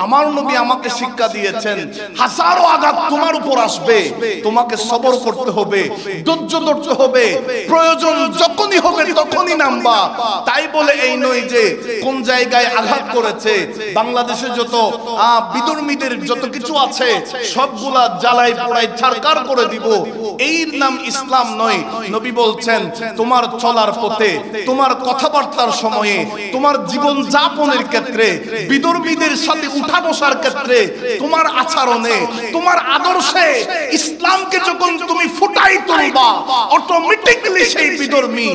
আমার নবী আমাকে শিক্ষা দিয়েছেন হাজারো আঘাত তোমার উপর আসবে, তোমাকে সবর করতে হবে, ধৈর্য ধরতে হবে, প্রয়োজন যখনই হবে তখনই নামবা। তাই বলে এই নয় যে কোন জায়গায় আঘাত করেছে, বাংলাদেশে যত বিধর্মীদের যত কিছু আছে সবগুলা জ্বালাই পোড়াই ছারকার করে দিব, এর নাম ইসলাম নয়। নবী বলছেন তোমার চলার পথে, তোমার কথাবার্তার সময়ে, তোমার জীবন যাপনের ক্ষেত্রে, বিধর্মীদের সাথে উঠা বসার ক্ষেত্রে, তোমার আচরণে, তোমার আদর্শে ইসলামকে যখন তুমি ফুটাই তুলবা, অটোমেটিক্যালি সেই বিধর্মী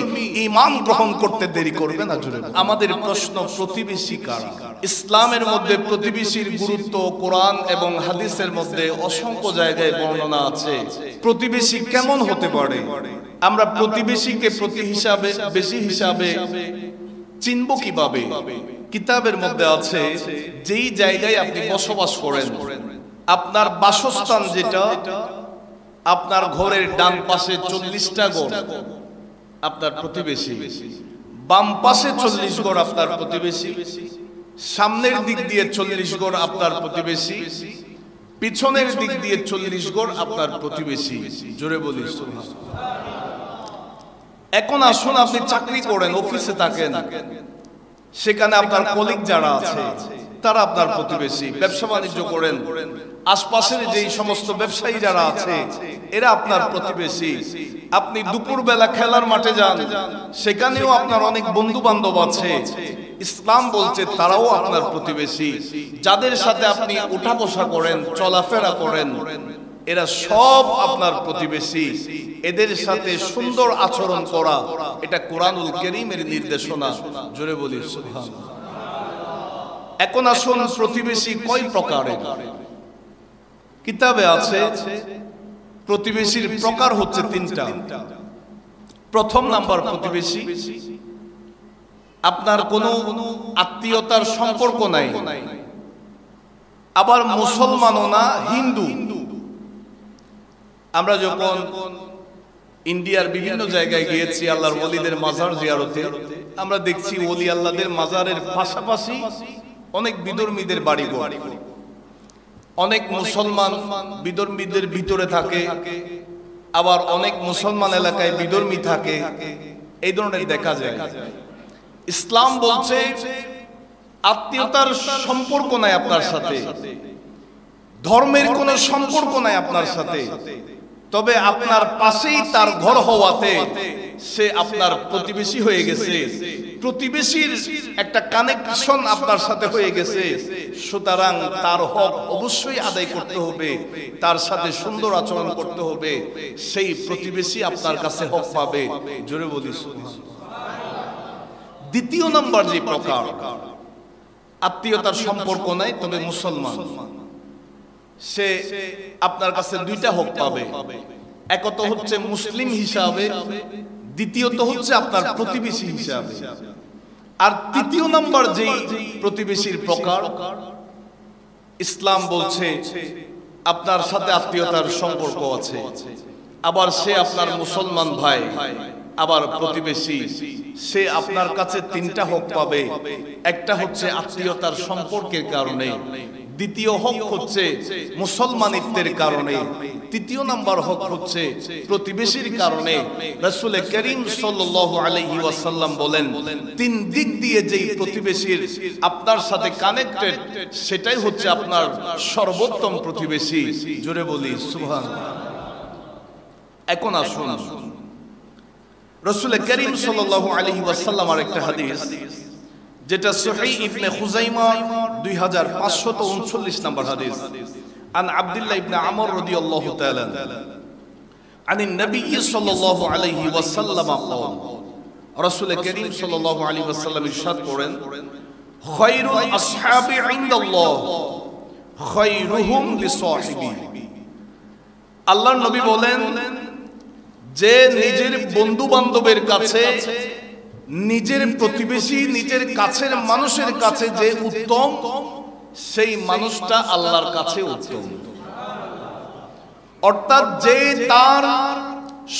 ঈমান গ্রহণ করতে দেরি করবে না। জুড়ে আমাদের প্রশ্ন, প্রতিবেশী কারা? ইসলামের মধ্যে প্রতিবেশীর গুরুত্ব কোরআন এবং হাদিসের মধ্যে অসংখ্য জায়গায় বর্ণনা আছে। প্রতিবেশী কেমন হতে পারে, আমরা প্রতিবেশীকে বেশি হিসাবে চিনব কিভাবে? কিতাবের মধ্যে আছে যেই জায়গায় আপনি বসবাস করেন, আপনার বাসস্থান যেটা, আপনার ঘরের ডান পাশে 40টা ঘর আপনার প্রতিবেশী, বাম পাশে 40 ঘর আপনার প্রতিবেশী, সামনের দিক দিয়ে 40 ঘর আপনার প্রতিবেশী, পিছনের দিক দিয়ে 40 ঘর আপনার প্রতিবেশী। জোরে বলি সুবহানাল্লাহ। এখন আসুন, আপনি চাকরি করেন, অফিসে থাকেন, সেখানে আপনার কলিগ যারা আছে তারা আপনার প্রতিবেশী। ব্যবসা বাণিজ্য করেন, আশপাশের যেই সমস্ত ব্যবসায়ী যারা আছে এরা আপনার প্রতিবেশী। আপনি দুপুরবেলা খেলার মাঠে যান, সেখানেও আপনার অনেক বন্ধু বান্ধব আছে, ইসলাম বলছে তারাও আপনার প্রতিবেশী। যাদের সাথে আপনি উঠা বসা করেন, চলাফেরা করেন, এরা সব আপনার প্রতিবেশী। এদের সাথে সুন্দর আচরণ করা, এটা কোরআনুল কারীমের নির্দেশনা। জোরে বলি সুবহানাল্লাহ। এখন আসুন, প্রতিবেশী কয় প্রকারের? কিতাবে আছে প্রতিবেশীর প্রকার হচ্ছে 3টা। প্রথম নাম্বার প্রতিবেশী, আপনার কোনো আত্মীয়তার সম্পর্ক নাই, আবার মুসলমানও না, হিন্দু। আমরা যখন ইন্ডিয়ার বিভিন্ন জায়গায় গিয়েছি আল্লাহর ওলিদের মাজার জিয়ারতে, আমরা দেখছি ওলি আল্লাহদের মাজারের পাশাপাশি অনেক বিধর্মীদের বাড়িঘর, অনেক মুসলমান বিধর্মীদের ভিতরে থাকে, আবার অনেক মুসলমান এলাকায় বিধর্মী থাকে, এই ধরনের দেখা যায়। ইসলাম বলছে আত্মীয়তার সম্পর্ক নাই আপনার সাথে, ধর্মের কোনো সম্পর্ক নাই আপনার সাথে, তবে আপনার পাশেই তার ঘর হওয়াতে সে আপনার প্রতিবেশী হয়ে গেছে, প্রতিবেশীর একটা কানেকশন আপনার সাথে হয়ে গেছে। সুতরাং তার হক অবশ্যই আদায় করতে হবে, তার সাথে সুন্দর আচরণ করতে হবে, সেই প্রতিবেশী আপনার কাছে হক পাবে। জোরে বলি সুবহানাল্লাহ। দ্বিতীয় নম্বর যে প্রকার, আত্মীয়তার সম্পর্ক নাই তবে মুসলমান, সে আপনার কাছে 2টা হক পাবে। একত হচ্ছে মুসলিম হিসাবে, দ্বিতীয়ত হচ্ছে আপনার প্রতিবেশী হিসাবে। আর তৃতীয় নম্বর যে প্রতিবেশীর প্রকার, ইসলাম বলছে আপনার সাথে আত্মীয়তার সম্পর্ক আছে, আবার সে আপনার মুসলমান ভাই, আবার প্রতিবেশী, সে আপনার কাছে 3টা হক পাবে। একটা হচ্ছে আত্মীয়তার সম্পর্কের কারণে, দ্বিতীয় হক হচ্ছে মুসলমানিত্বের কারণে, তৃতীয় নাম্বার হক হচ্ছে প্রতিবেশীর কারণে। রাসূল করিম সাল্লাল্লাহু আলাইহি ওয়াসাল্লাম বলেন 3 দিক দিয়ে যেই প্রতিবেশীর আপনার সাথে কানেক্টেড, সেটাই হচ্ছে আপনার সর্বোত্তম প্রতিবেশী। জোরে বলি সুবহানাল্লাহ। এখন আসুন, রাসূল করিম সাল্লাল্লাহু আলাইহি ওয়াসাল্লামের একটা হাদিস, যেটা সহিহ ইবনে খুজাইমা 2539 নম্বর হাদিস, আন আব্দুল্লাহ ইবনে আমর রাদিয়াল্লাহু তাআলা আনিন নবী সাল্লাল্লাহু আলাইহি ওয়াসাল্লাম قال, রাসূল করিম সাল্লাল্লাহু আলাইহি ওয়াসাল্লাম ইরশাদ করেন, খায়রুল আসহাবি ইনদাল্লাহ খায়রুহুম লিসাহিবি। আল্লাহর নবী বলেন, যে নিজের বন্ধু বান্ধবের কাছে, নিজের প্রতিবেশী, নিজের কাছের মানুষের কাছে যে উত্তম, সেই মানুষটা আল্লাহর কাছে উত্তম। অর্থাৎ যে তার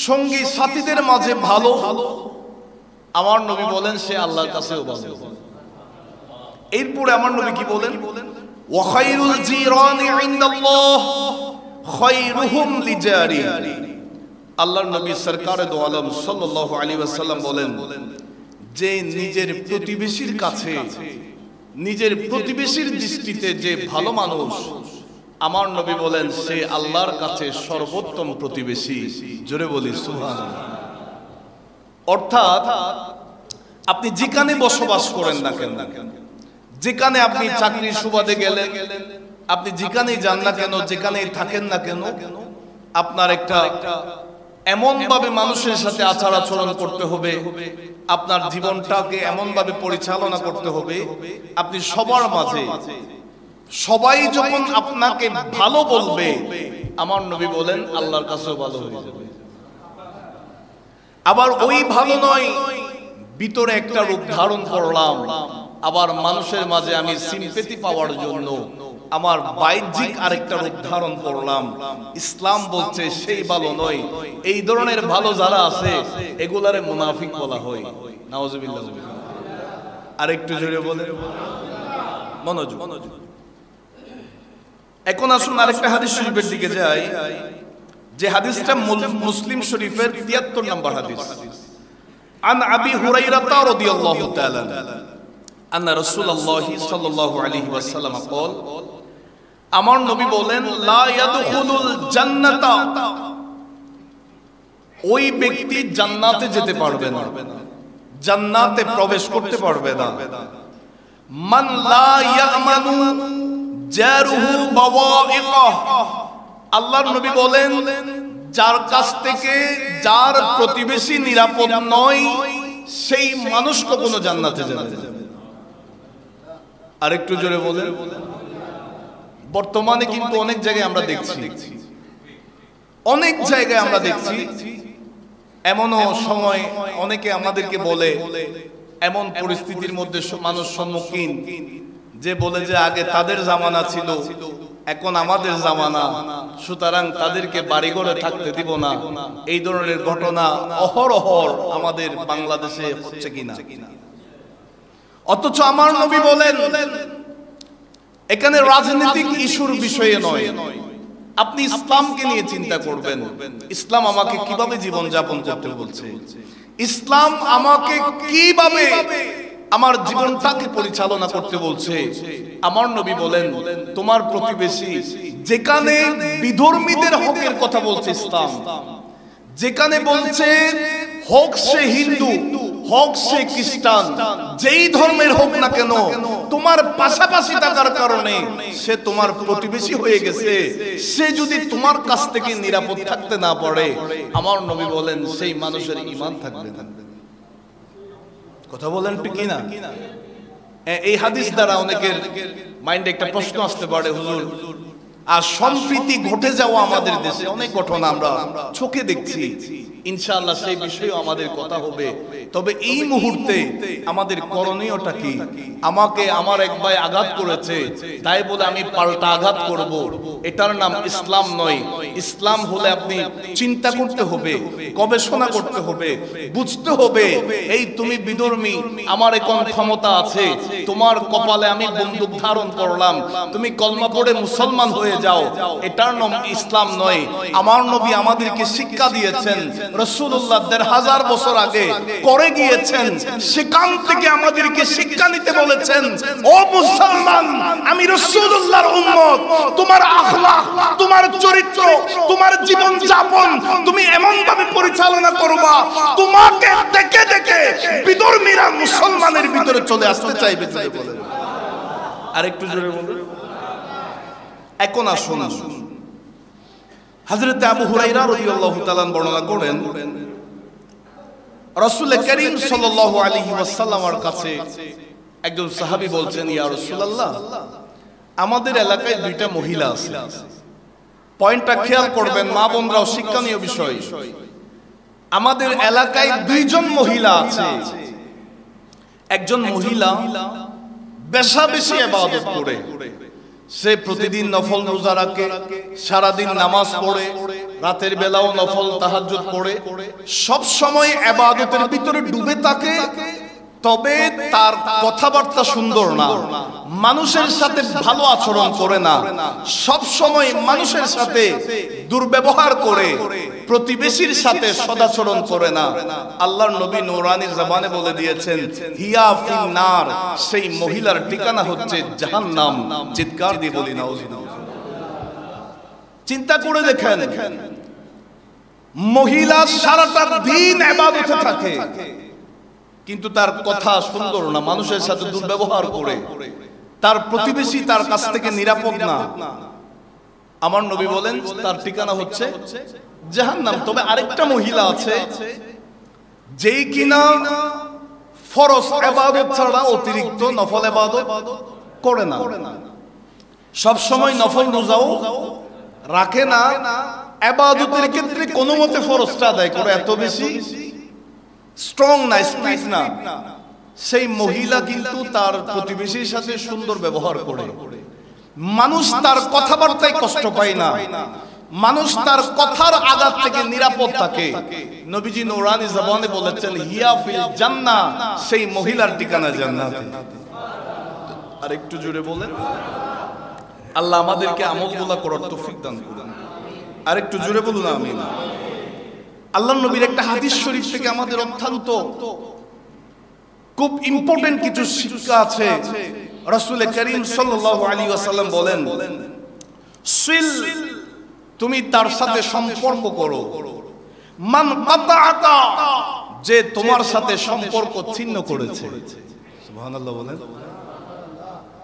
সঙ্গী সাথীদের মাঝে ভালো, আমার নবী বলেন সে আল্লাহর কাছেও ভালো। এরপরে আমার নবী কি বলেন, ওয়া খায়রুল জিরানি ইনদাল্লাহ খায়রুহুম লিজারি। আল্লাহর নবী সরকারে দো আলম সাল্লাল্লাহু আলাইহি ওয়াসাল্লাম বলেন যে নিজের প্রতিবেশীর কাছে, নিজের প্রতিবেশীর দৃষ্টিতে যে ভালো মানুষ, আমার নবী বলেন সে আল্লাহর কাছে সর্বোত্তম প্রতিবেশী। জোরে বলি সুবহানাল্লাহ। অর্থাৎ আপনি যেখানে বসবাস করেন না কেন, যেখানে আপনি চাকরির সুবাদে গেলেন, আপনি যেখানেই যান না কেন, যেখানেই থাকেন না কেন, আপনার একটা এমন ভাবে মানুষের সাথে আচার আচরণ করতে হবে, আপনার জীবনটাকে এমন ভাবে পরিচালনা করতে হবে, আপনি সবার মাঝে, সবাই যখন আপনাকে ভালো বলবে, আমার নবী বলেন আল্লাহর কাছেও ভালো হয়ে যাবে। আবার ওই ভালো নয়, ভিতরে একটা রূপ ধারণ করলাম, আবার মানুষের মাঝে আমি সিম্পেথি পাওয়ার জন্য আমার বাহ্যিক আরেকটা রূপ ধারণ করলাম। ইসলাম বলছে সেই ভালো নয়। এই ধরনের ভালো যারা আছে এগুলারে মুনাফিক বলা হয়। নাউজুবিল্লাহ। আরেকটু জোরে বলেন, মনোযোগ। এখন আসুন আরেকটা হাদিস শরীফের দিকে যাই, যে হাদিসটা মুসলিম শরীফের ৭৩ নম্বর হাদিস। আন আবি হুরায়রা রাদিয়াল্লাহু তাআলা আন্না রাসূলুল্লাহ সাল্লাল্লাহু আলাইহি ওয়াসাল্লাম قال, আমার নবী বলেন লা ইয়াদখুলুল জান্নাতা, ওই ব্যক্তি জান্নাতে যেতে পারবে না, জান্নাতে প্রবেশ করতে পারবে না। মান লা ইয়ামানু জারুহু বাওয়াইকা, আল্লাহর নবী বলেন যার কাছ থেকে যার প্রতিবেশী নিরাপদ নয় সেই মানুষ কখনো জান্নাতে যাবে না। আরেকটু জোরে বলেন। বর্তমানে কিন্তু অনেক জায়গায় আমরা দেখছি, অনেক জায়গায় আমরা দেখছি, এমনও সময় অনেকে আমাদেরকে বলে, এমন পরিস্থিতির মধ্যে মানুষ সম্মুখীন যে বলে যে আগে তাদের জামানা ছিল, এখন আমাদের জামানা, সুতরাং তাদেরকে বাড়িঘরে থাকতে দিব না। এই ধরনের ঘটনা অহরহর আমাদের বাংলাদেশে হচ্ছে কিনা। অথচ আমার নবী বলেন এখানে রাজনৈতিক ইস্যুর বিষয়ে নয়, আপনি ইসলামকে নিয়ে চিন্তা করবেন। ইসলাম আমাকে কিভাবে জীবন যাপন করতে বলছে, ইসলাম আমাকে কিভাবে আমার জীবনটাকে পরিচালনা করতে বলছে। আমার নবী বলেন তোমার প্রতিবেশী, যেখানে বিধর্মীদের হকের কথা বলছে ইসলাম, যেখানে বলছে হোক সে হিন্দু, হোক সে খ্রিস্টান, যেই ধর্মের হোক না কেন, তোমার পাশাপাশি থাকার কারণে সে তোমার প্রতিবেশী হয়ে গেছে, সে যদি তোমার কাছ থেকে নিরাপদ থাকতে না পারে, আমার নবী বলেন সেই মানুষের ঈমান থাকবে না। কথা বলেন ঠিক না? এই হাদিস দ্বারা অনেকের মাইন্ডে একটা প্রশ্ন আসতে পারে, হুজুর আর সম্প্রীতি ঘটে যাওয়া আমাদের দেশে অনেক ঘটনা আমরা চোখে দেখছি, ইনশাআল্লাহ সেই বিষয়েও আমাদের কথা হবে। তবে এই মুহূর্তে আমাদের করণীয়টা কি? আমাকে আমার এক ভাই আঘাত করেছে, তাই বলে আমি পাল্টা আঘাত করব, এটার নাম ইসলাম নয়। ইসলাম হলে আপনি চিন্তা করতে হবে, গবেষণা করতে হবে, বুঝতে হবে এই তুমি বিধর্মী, আমার এখন ক্ষমতা আছে, তোমার কপালে আমি বন্দুক ধারণ করলাম, তুমি কলমা পড়ে মুসলমান হয়ে যাও, এটার নাম ইসলাম নয়। আমার নবী আমাদেরকে শিক্ষা দিয়েছেন, রাসূলুল্লাহ ১৫০০ বছর আগে করে গিয়েছেন, সেখান থেকে আমাদেরকে শিক্ষা নিতে বলেছেন। ও মুসলমান, আমি রাসূলুল্লাহর উম্মত, তোমার আখলাক, তোমার চরিত্র, তোমার জীবন যাপন তুমি এমন ভাবে পরিচালনা করবা, তোমাকে দেখে দেখে বিধর্মীরা মুসলমানের ভিতরে চলে আসতে চাইবে। বলেন আরেকটু জোরে বলুন। এখন আসুন, হযরত আবু হুরায়রা রাদিয়াল্লাহু তাআলা বর্ণনা করেন, রাসূল করিম সাল্লাল্লাহু আলাইহি ওয়াসাল্লামের কাছে একজন সাহাবী বলছেন, ইয়া রাসূলুল্লাহ, আমাদের এলাকায় দুইটা মহিলা আছে। পয়েন্টটা খেয়াল করবেন, মা বোনরাও, শিক্ষণীয় বিষয়। আমাদের এলাকায় দুইজন মহিলা আছে। একজন মহিলা বেশি ইবাদত করে, সে প্রতিদিন নফল রোজা রাখে, সারাদিন নামাজ পড়ে, রাতের বেলাও নফল তাহাজ্জুদ পড়ে, সব সময় ইবাদতের ভিতরে ডুবে থাকে। তবে তার কথাবার্তা সুন্দর না, মানুষের সাথে ভালো আচরণ করে না, সব সময় মানুষের সাথে দুর্ব্যবহার করে, প্রতিবেশীর সাথে সদাচরণ করে না, আল্লাহর নবী নূরানী জবানে বলে দিয়েছেন হিয়া ফিন নার, সেই মহিলার ঠিকানা হচ্ছে জাহান্নাম। চিৎকার দিয়ে বলি নাউজুবিল্লাহ। চিন্তা করে দেখেন, মহিলা সারাটা দিন ইবাদতে থাকে কিন্তু তার কথা সুন্দর না, মানুষের সাথে দুর্ব্যবহার করে, তার প্রতিবেশী তার কাছ থেকে নিরাপদ না। আমার নবী বলেন তার ঠিকানা হচ্ছে জাহান্নাম। তবে আরেকটা মহিলা আছে যেই কিনা ফরজ ইবাদত ছাড়া অতিরিক্ত নফল ইবাদত করে না, সব সময় নফল রোজাও রাখে না, ইবাদতের ক্ষেত্রে কোনো মতে ফরজটা আদায় করে, এত বেশি স্ট্রং না, স্পিড না। সেই মহিলা কিন্তু তার প্রতিবেশীর সাথে সুন্দর ব্যবহার করে, মানুষ তার কথাবার্তায় কষ্ট পায় না, মানুষ তার কথার আঘাত থেকে নিরাপদ থাকে। নবীজি নূরানী জবানে বলেছেন হিয়া ফিল জান্নাহ, সেই মহিলার ঠিকানা জান্নাতে। আর একটু জোরে বলেন আল্লাহ আমাদেরকে আমলগুলো করার তৌফিক দান করুন। আর একটু জোরে বলুন আমিন। আল্লাহর নবীর একটা হাদিস শরীফ থেকে আমাদের অত্যন্ত খুব ইম্পর্টেন্ট কিছু শিক্ষা আছে। রাসূল করিম সাল্লাল্লাহু আলাইহি ওয়াসাল্লাম বলেন সিল, তুমি তার সাথে সম্পর্ক করো, মান কাতাআতা, যে তোমার সাথে সম্পর্ক ছিন্ন করেছে। সুবহানাল্লাহ বলেন।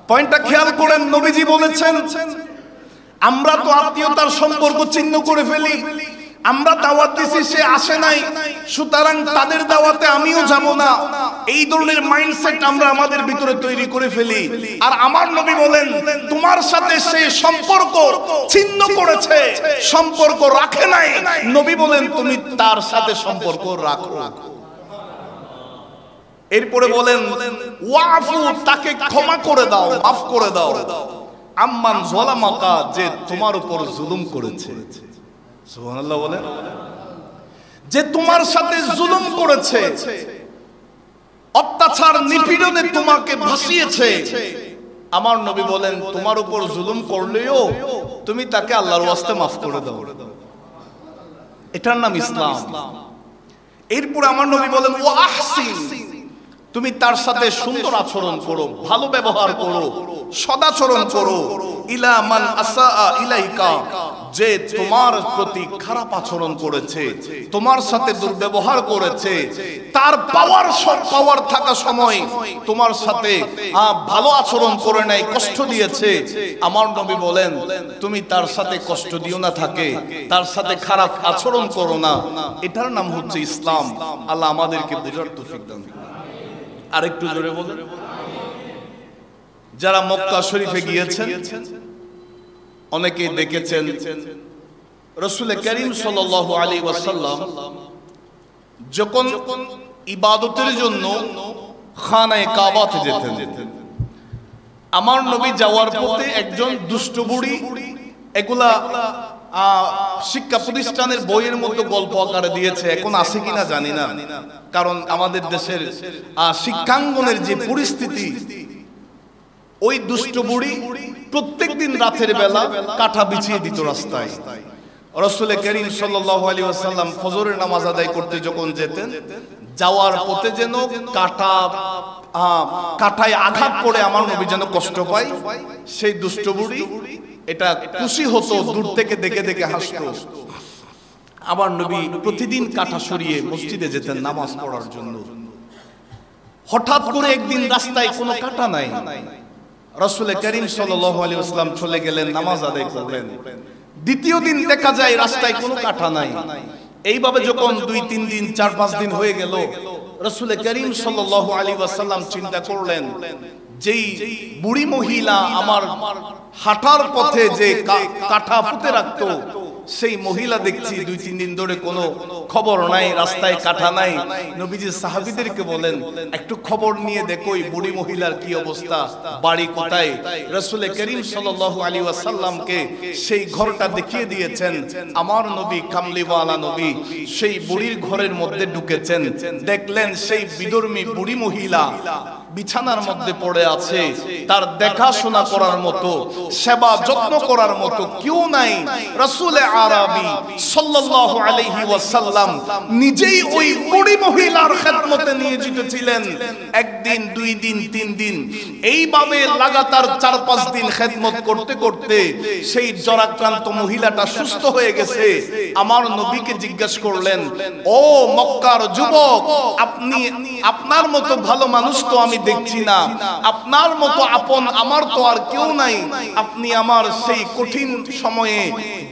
পয়েন্টটা খেয়াল করেন, নবীজি বলেছেন আমরা তো আত্মীয়তার সম্পর্ক ছিন্ন করে ফেলি, আমরা দাওয়াত দিছি সে আসে নাই, সুতরাং তাদের দাওয়াতে আমিও যাব না, এই ধরনের মাইন্ডসেট আমরা আমাদের ভিতরে তৈরি করে ফেলি। আর আমার নবী বলেন তোমার সাথে সে সম্পর্ক ছিন্ন করেছে, সম্পর্ক রাখে নাই, নবী বলেন তুমি তার সাথে সম্পর্ক রাখো। এরপরে বলেন ওয়াফু, তাকে ক্ষমা করে দাও, মাফ করে দাও, আম্মান যালামাকা, যে তোমার উপর জুলুম করেছে। সুবহানাল্লাহ বলেন। যে তোমার সাথে জুলুম করেছে, অত্যাচার নিপীড়নে তোমাকে ভাসিয়েছে, আমার নবী বলেন তোমার উপর জুলুম করলেও তুমি তাকে আল্লাহর ওয়াস্তে মাফ করে দাও। এটার নাম ইসলাম। এরপর আমার নবী বলেন ওয়া আহসিন, তুমি তার সাথে সুন্দর আচরণ করো, ভালো ব্যবহার করো, সদাচরণ করো, ইলা মান আসা ইলাইকা, যে তোমার প্রতি খারাপ আচরণ করেছে, তোমার সাথে দুর্ব্যবহার করেছে, তার পাওয়ার থাকা সময় তোমার সাথে ভালো আচরণ করে নাই, কষ্ট দিয়েছে, আমার নবী বলেন তুমি তার সাথে কষ্ট দিও না, থাকে তার সাথে খারাপ আচরণ করো না। এটার নাম হচ্ছে ইসলাম। আল্লাহ আমাদেরকে বোঝার তৌফিক দান করুন। আরেকটু জোরে বলেন। যারা মক্কা শরীফে গিয়েছেন অনেকেই দেখেছেন রাসূল করিম সাল্লাল্লাহু আলাইহি ওয়াসাল্লাম যখন ইবাদতের জন্য খানায়ে কাবাতে যেতেন, আমার নবী যাওয়ার পথে একজন দুষ্ট বুড়ি, এগুলা শিক্ষা প্রতিষ্ঠানের বইয়ের মধ্যে গল্প আকারে দিয়েছে, এখন আছে কিনা জানি না, কারণ আমাদের দেশের শিক্ষাঙ্গনের যে পরিস্থিতি, ওই দুষ্ট বুড়ি প্রত্যেকদিন রাতের বেলা কাঠা বিছিয়ে দিত রাস্তায়। রাসূল করিম সাল্লাল্লাহু আলাইহি ওয়াসাল্লাম ফজরের নামাজ আদায় করতে যখন যেতেন, যাওয়ার পথে যেন কাঠায় আঘাত করে আমার নবী যেন কষ্ট পায়, সেই দুষ্ট বুড়ি এটা খুশি হতো, দূর থেকে দেখে দেখে হাসতো। আমার নবী প্রতিদিন কাঠা সরিয়ে মসজিদে যেতেন নামাজ পড়ার জন্য। হঠাৎ করে একদিন রাস্তায় কোনো কাটা নাই, রাসূল করিম সাল্লাল্লাহু আলাইহি ওয়াসাল্লাম চলে গেলেন, নামাজ আদায় করলেন। দ্বিতীয় দিন দেখা যায় রাস্তায় কোনো কাটা নাই। এইভাবে যখন 2-3 দিন 4-5 দিন হয়ে গেল, রাসূল করিম সাল্লাল্লাহু আলাইহি ওয়াসাল্লাম চিন্তা করলেন যেই বুড়ি মহিলা আমার হাঁটার পথে যে কাঠা পুঁতে রাখতো, সেই মহিলা দেখছি 2-3 দিন ধরে কোনো খবর নাই, রাস্তায় কাটা নাই। নবীজি সাহাবীদেরকে বলেন একটু খবর নিয়ে দেখো এই বুড়ি মহিলার কি অবস্থা, বাড়ি কোথায়। রাসূল করিম সাল্লাল্লাহু আলাইহি ওয়াসাল্লামকে সেই ঘরটা দেখিয়ে দিয়েছেন। আমার নবী কামলিওয়ালা নবী সেই বুড়ির ঘরের মধ্যে ঢুকেছেন, দেখলেন সেই বিধর্মী বুড়ি মহিলা বিছানার মধ্যে পড়ে আছে। তার দেখাশোনা করার মতো, সেবা যত্ন করার মতো কেউ নাই। রাসূল আরবি সাল্লাল্লাহু আলাইহি ওয়াসাল্লাম নিজেই ওই বুড়ি মহিলার খেদমতে নিয়োজিত ছিলেন। একদিন, 2 দিন, 3 দিন এইভাবে লাগাতার 4-5 দিন খেদমত করতে করতে সেই জরাক্রান্ত মহিলাটা সুস্থ হয়ে গেছে। আমার নবীকে জিজ্ঞাসা করলেন, ও মক্কার যুবক, আপনি আপনার মতো ভালো মানুষ তো আমি দেখছি না, আপনার মতো আপন আমার তো আর কেউ নাই। আপনি আমার সেই কঠিন সময়ে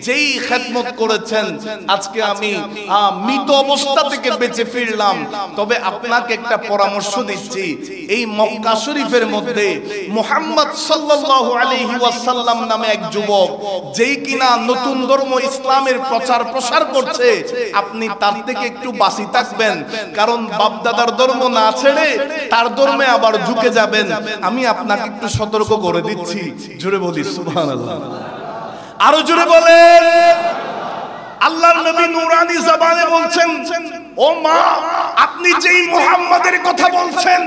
যেই খেদমত করেছেন, আজকে আমি মৃত অবস্থা থেকে বেঁচে ফিরলাম। তবে আপনাকে একটা পরামর্শ দিচ্ছি, এই মক্কা শরীফের মধ্যে মুহাম্মদ সাল্লাল্লাহু আলাইহি ওয়াসাল্লাম নামে এক যুবক, যেই কিনা নতুন ধর্ম ইসলামের প্রচার প্রসার করছে, আপনি তার থেকে একটু বাঁচি থাকবেন। কারণ বাপদাদার ধর্ম না ছেড়ে তার ধর্মে আবার ঝুঁকে যাবেন। আমি আপনাকে একটু সতর্ক করে দিচ্ছি। জোরে বলি সুবহানাল্লাহ, আরো জোরে বলেন। আল্লাহর নবী নূরানি জবানে বলছেন, ও মা, আপনি যেই মুহাম্মাদের কথা বলছেন,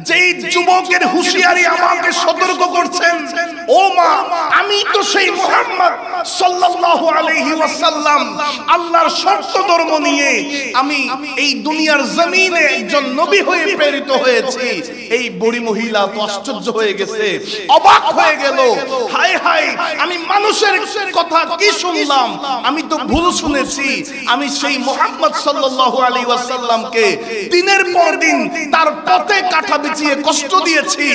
যেই যুবকের হুঁশিয়ারি আমাকে সতর্ক করছেন, ও মা, আমি তো সেই মুহাম্মদ সাল্লাল্লাহু আলাইহি ওয়াসাল্লাম আল্লাহর শর্ত ধর্ম নিয়ে আমি এই দুনিয়ার জমিনে একজন নবী হয়ে প্রেরিত হয়েছি। এই বুড়ি মহিলা তো আশ্চর্য হয়ে গেছে, অবাক হয়ে গেল। হায় হায়, আমি মানুষের কথা কি শুনলাম, আমি তো ভুল শুনেছি। আমি সেই মুহাম্মদ সাল্লাল্লাহু আলাইহি ওয়াসাল্লামকে দিনের পর দিন তার পথে কাঁটা বিছিয়ে কষ্ট দিয়েছি।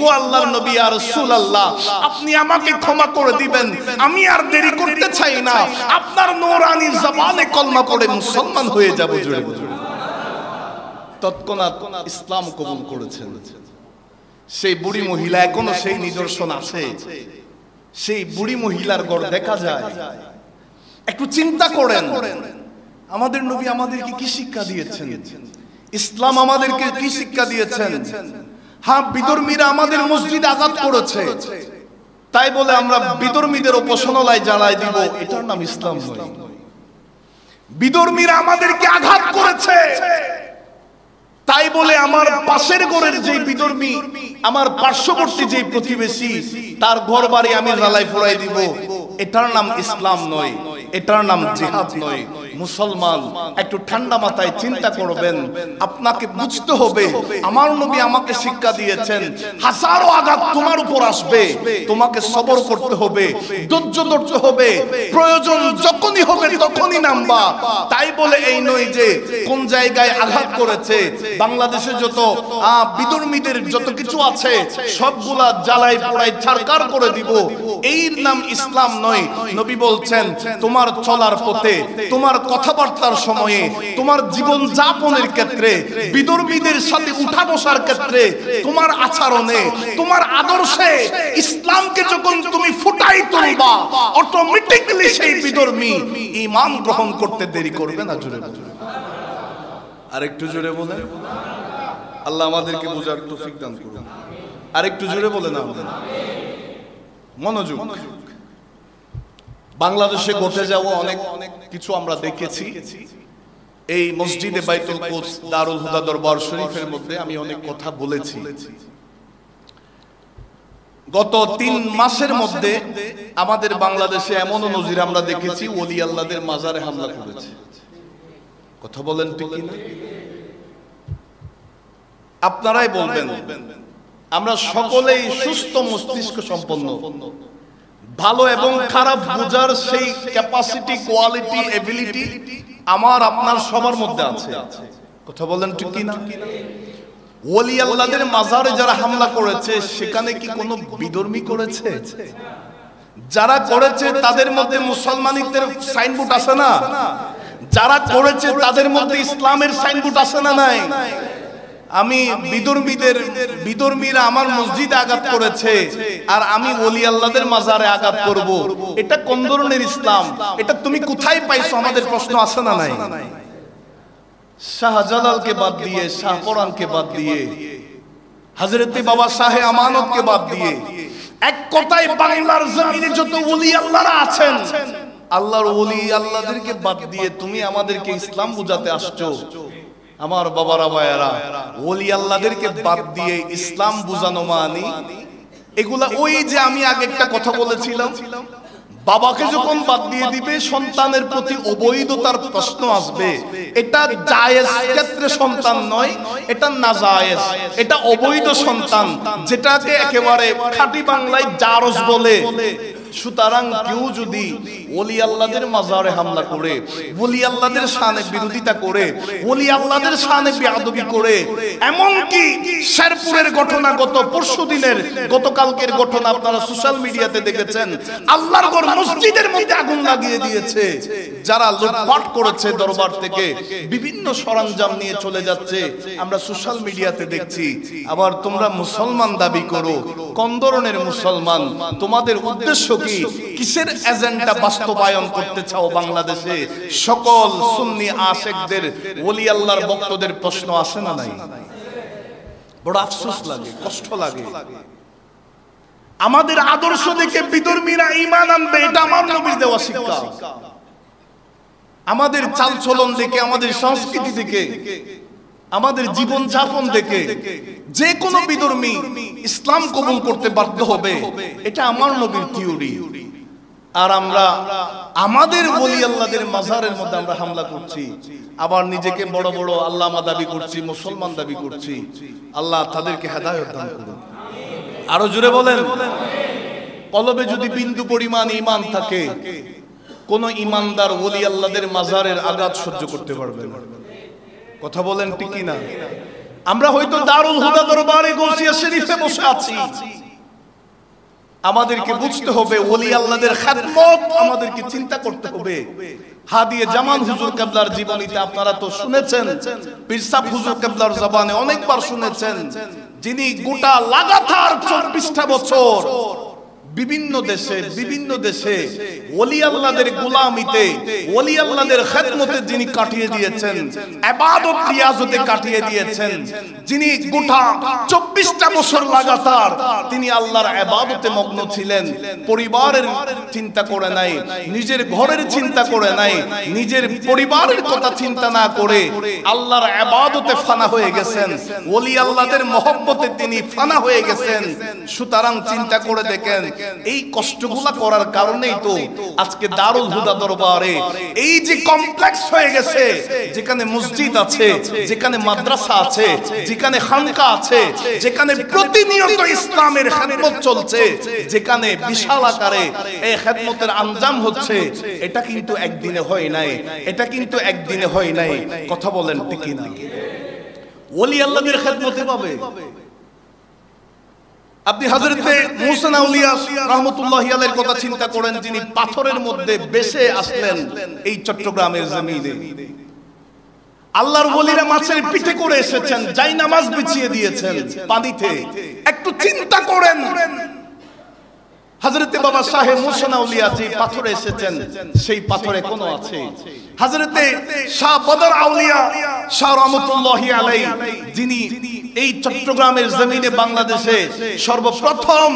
ও আল্লাহর নবী আর রাসূলুল্লাহ, আপনি আমাকে ক্ষমা করে দিবেন। আমি আর দেরি করতে চাই না, আপনার নূরানি জবানে কলমা পড়ে মুসলমান হয়ে যাব। জোরে বলুন। তৎক্ষণাৎ ইসলাম কবুল করেছেন। সেই বুড়ি মহিলা এখনো সেই নিদর্শন আছে। সেই বুড়ি মহিলার ঘর দেখা যায়। একটু চিন্তা করেন, আমাদের নবী আমাদেরকে কি শিক্ষা দিয়েছেন, ইসলাম আমাদেরকে কি শিক্ষা দিয়েছেন। হ্যাঁ, বিধর্মীরা আমাদের মসজিদে আঘাত করেছে, তাই বলে আমরা বিধর্মীদের উপাসনালয় জ্বালায় দিব, এটার নাম ইসলাম নয়। বিধর্মীরা আমাদেরকে আঘাত করেছে, তাই বলে আমার পাশের ঘরের যে বিধর্মী, আমার পার্শ্ববর্তী যে প্রতিবেশী, তার ঘর বাড়ি আমি জ্বালাই পোড়াই দিব, এটার নাম ইসলাম নয়, এটার নাম জিহাদ নয়। মুসলমান, একটু ঠান্ডা মাথায় চিন্তা করবেন। আপনাকে বুঝতে হবে, আমার নবী আমাকে শিক্ষা দিয়েছেন, হাজারো আঘাত তোমার উপর আসবে, তোমাকে সবর করতে হবে, ধৈর্য ধরতে হবে, প্রয়োজন যখনই হবে তখনই নামবা। তাই বলে এই নয় যে কোন জায়গায় আঘাত করেছে, বাংলাদেশে যত বিধর্মীদের যত কিছু আছে সবগুলা জ্বালাই পোড়াই ছারকার করে দিব, এর নাম ইসলাম নয়। নবী বলছেন, তোমার চলার পথে, তোমার কথাবার্তার সময়ে, তোমার জীবন যাপনের ক্ষেত্রে, বিধর্মীদের সাথে উঠা বসার ক্ষেত্রে, তোমার আচরণে, তোমার আদর্শে ইসলামকে যখন তুমি ফুটাই তুলবা, অটোমেটিক্যালি সেই বিধর্মী ঈমান গ্রহণ করতে দেরি করবে না। জোরে বলুন, আরেকটু জোরে বলেন। আল্লাহ আমাদেরকে বোঝার তৌফিক দান করুন। আরেকটু জোরে বলেন আমাদের। মনোযোগ। বাংলাদেশে ঘটে যাওয়া অনেক কিছু আমরা দেখেছি। এই মসজিদে বাইতুল কুদস দারুল হুদা দরবার শরীফের মধ্যে আমি অনেক কথা বলেছি। গত 3 মাসের মধ্যে আমাদের বাংলাদেশে এমনও নজির আমরা দেখেছি, ওলি আল্লাহদের মাজারে হামলা করেছে। কথা বলেন ঠিক কি না? আপনারাই বলবেন। আমরা সকলেই সুস্থ মস্তিষ্ক সম্পন্ন, ভালো এবং খারাপ বোঝার সেই ক্যাপাসিটি, কোয়ালিটি, এবিলিটি আমার আপনার সবার মধ্যে আছে। কথা বলেন ঠিক কি না? ওলি আল্লাহদের মাজারে যারা হামলা করেছে, সেখানে কি কোনো বিধর্মী করেছে? যারা করেছে তাদের মধ্যে মুসলমানিত্বের সাইনবোর্ড আছে না? যারা করেছে তাদের মধ্যে ইসলামের সাইনবোর্ড আছে না নাই? আমি বিদর্মীরা আমার মসজিদে আঘাত করেছে আর আমি ওলি আল্লাহদের মাজারে আঘাত করব, এটা কোন ধরনের ইসলাম? এটা তুমি কোথায় পাইছো? আমাদের প্রশ্ন আছে না নাই? শাহজালালকে বাদ দিয়ে, শাহপরানকে বাদ দিয়ে, হযরতে বাবা শাহে আমানতকে বাদ দিয়ে, এক কথায় বাংলার জমিনে যত ওলি আল্লাহরা আছেন, আল্লাহর ওলি আল্লাহদেরকে বাদ দিয়ে তুমি আমাদেরকে ইসলাম বুঝাতে আসছো। আমার বাবারা ভাইয়ারা, ওলি আল্লাহদেরকে বাদ দিয়ে ইসলাম বুঝানো মানে এগুলা ওই যে আমি আগে একটা কথা বলেছিলাম, বাবাকে যখন বাদ দিয়ে দিবে সন্তানের প্রতি অবৈধতার প্রশ্ন আসবে। এটা জায়েজ ক্ষেত্রে সন্তান নয়, এটা নাজায়েজ, এটা অবৈধ সন্তান, যেটাকে একেবারে খাঁটি বাংলায় জারজ বলে। সুতরাং কেউ যদি ওলি আল্লাহদের মাজারে হামলা করে, ওলি আল্লাহদের শানে বিরোধিতা করে, ওলি আল্লাহদের শানে বেয়াদবি করে, এমনকি শেরপুরের ঘটনা, গত পরশুদিনের গতকালকের ঘটনা আপনারা সোশ্যাল মিডিয়াতে দেখেছেন, আল্লাহর ঘর মসজিদের মধ্যে আগুন লাগিয়ে দিয়েছে। যারা লুটপাট করেছে দরবার থেকে বিভিন্ন সরঞ্জাম নিয়ে চলে যাচ্ছে, আমরা সোশ্যাল মিডিয়াতে দেখছি। আবার তোমরা মুসলমান দাবি করো, কোন ধরনের মুসলমান? তোমাদের উদ্দেশ্য কি? কিসের এজেন্ডা বাস্তবায়ন করতে চাও বাংলাদেশে? সকল সুন্নি আশিকদের, ওলি আল্লাহর ভক্তদের প্রশ্ন আসে না নাই? বড় আফসোস লাগে, কষ্ট লাগে। আমাদের আদর্শ দেখে বিধর্মীরা ঈমান আনবে, এটা আমার নবীর দেওয়া শিক্ষা। আমাদের চালচলন দেখে, আমাদের সংস্কৃতি দেখে, আমাদের জীবন যাপন দেখে যে কোনো বিধর্মী ইসলাম কবুল করতে বাধ্য হবে, এটা আমার নবীর থিওরি। আর আমরা আমাদের ওলি আল্লাহদের মাজারের মধ্যে আমরা হামলা করছি, আবার নিজেকে বড় বড় আল্লামা দাবি করছি, মুসলমান দাবি করছি। আল্লাহ তাদেরকে হেদায়েত দান করুন। আরো জোরে বলেন। কলবে যদি বিন্দু পরিমাণ ঈমান থাকে, কোন ঈমানদার ওলি আল্লাহদের মাজারের আঘাত সহ্য করতে পারবে না। কথা বলেন ঠিক কি না? আমরা হয়তো দারুল হুদা দরবারে গৌসিয়া শরীফে বসে আছি, আমাদেরকে বুঝতে হবে ওলি আল্লাহদের খেদমত আমাদেরকে চিন্তা করতে হবে। হাদিয়ে জামান হুজুর কেবলার জীবনীতে আপনারা তো শুনেছেন, পীর সাহেব হুজুর কেবলার জবানে অনেকবার শুনেছেন, যিনি গোটা লাগাতার 24টা বছর বিভিন্ন দেশে ওলি আল্লাহদের গোলামিতে, ওলি আল্লাহদের খেদমতে যিনি কাটিয়ে দিয়েছেন, ইবাদত রিয়াজতে কাটিয়ে দিয়েছেন, যিনি গোটা 24টা বছর লাগাতার তিনি আল্লাহর ইবাদতে মগ্ন ছিলেন, পরিবারের চিন্তা করে নাই, নিজের ঘরের চিন্তা করে নাই, নিজের পরিবারের কথা চিন্তা না করে আল্লাহর ইবাদতে ফানা হয়ে গেছেন, ওলি আল্লাহদের মহব্বতে তিনি ফানা হয়ে গেছেন। সুতরাং চিন্তা করে দেখেন, এই কষ্টগুলা করার কারণেই তো আজকে দারুল হুদা দরবারে এই যে কমপ্লেক্স হয়ে গেছে, যেখানে মসজিদ আছে, যেখানে মাদ্রাসা আছে, যেখানে খানকা আছে, যেখানে প্রতিনিয়ত ইসলামের খেদমত চলছে, যেখানে বিশাল আকারে এই খেদমতের আঞ্জাম হচ্ছে, এটা কিন্তু একদিনে হয় নাই, এটা কিন্তু একদিনে হয় নাই। কথা বলেন ঠিক কি না? ওলি আল্লাহদের খেদমতে পাবে। আপনি হযরতে মুসা আউলিয়া রাহমাতুল্লাহি আলাইহির কথা চিন্তা করেন, যিনি পাথরের মধ্যে বেশে আসলেন এই চট্টগ্রামের জমিনে। আল্লাহর ওলিরা মাছের পিঠে করে এসেছেন, যাই নামাজ বিছিয়ে দিয়েছেন পানিতে। একটু চিন্তা করেন, হযরতে বাবা শাহে মুসা আউলিয়া যে পাথরে এসেছেন, সেই পাথর এখনো আছে। হযরতে শাহ বদর আউলিয়া শাহ রাহমাতুল্লাহি আলাইহি, যিনি এই চট্টগ্রামের জমিনে বাংলাদেশে সর্বপ্রথম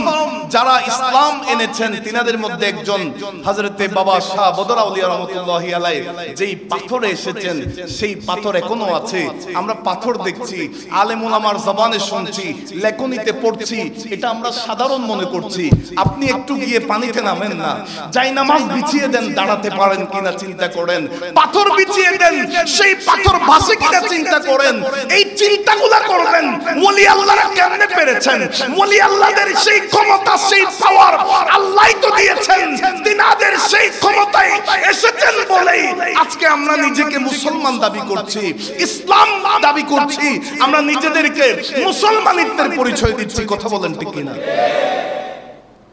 যারা ইসলাম এনেছেন, তিনাদের মধ্যে একজন হযরতে বাবা শাহ বদর আউলিয়া রাহমাতুল্লাহি আলাইহি, যেই পাথরে এসেছেন সেই পাথর এখনো আছে। আমরা পাথর দেখছি, আলেম ওলামার জবানে শুনছি, লেখনীতে পড়ছি, এটা আমরা সাধারণ মনে করছি। আপনি একটু গিয়ে পানিতে নামেন না, যাই নামাজ বিছিয়ে দেন, দাঁড়াতে পারেন কিনা চিন্তা করেন, পাথর বিছিয়ে দেন, সেই পাথর ভাসে কিনা চিন্তা করেন। এই চিন্তাগুলো করবেন ওলি আল্লাহরা কেমনে পেরেছেন? ওলি আল্লাহদের সেই ক্ষমতা, সেই পাওয়ার আল্লাহই তো দিয়েছেন। তিনাদের সেই ক্ষমতায় এসেছেন বলেই আজকে আমরা নিজেকে মুসলমান দাবি করছি, ইসলাম দাবি করছি, আমরা নিজেদেরকে মুসলমানিত্বের পরিচয় দিচ্ছি। কথা বলেন ঠিক কিনা?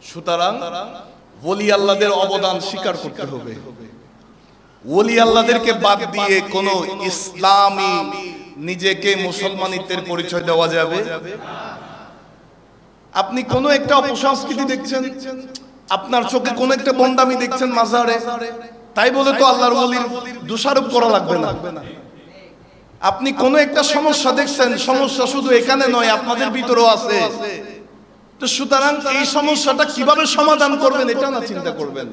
সুতরাং ওলি আল্লাহদের অবদান স্বীকার করতে হবে। ওলি আল্লাহদেরকে বাদ দিয়ে কোন ইসলামী নিজেকে মুসলমানিত্বের পরিচয় দেওয়া যাবে? আপনি কোন একটা অপসংস্কৃতি দেখছেন, আপনার চোখে কোন একটা বন্দামি দেখছেন মাজারে, তাই বলে তো আল্লাহর ওলির দোষারোপ করা লাগবে না। আপনি কোন একটা সমস্যা দেখছেন, সমস্যা শুধু এখানে নয়, আপনাদের ভিতরেও আছে। তো সুতরাং এই সমস্যাটা কিভাবে সমাধান করবেন এটা না চিন্তা করবেন,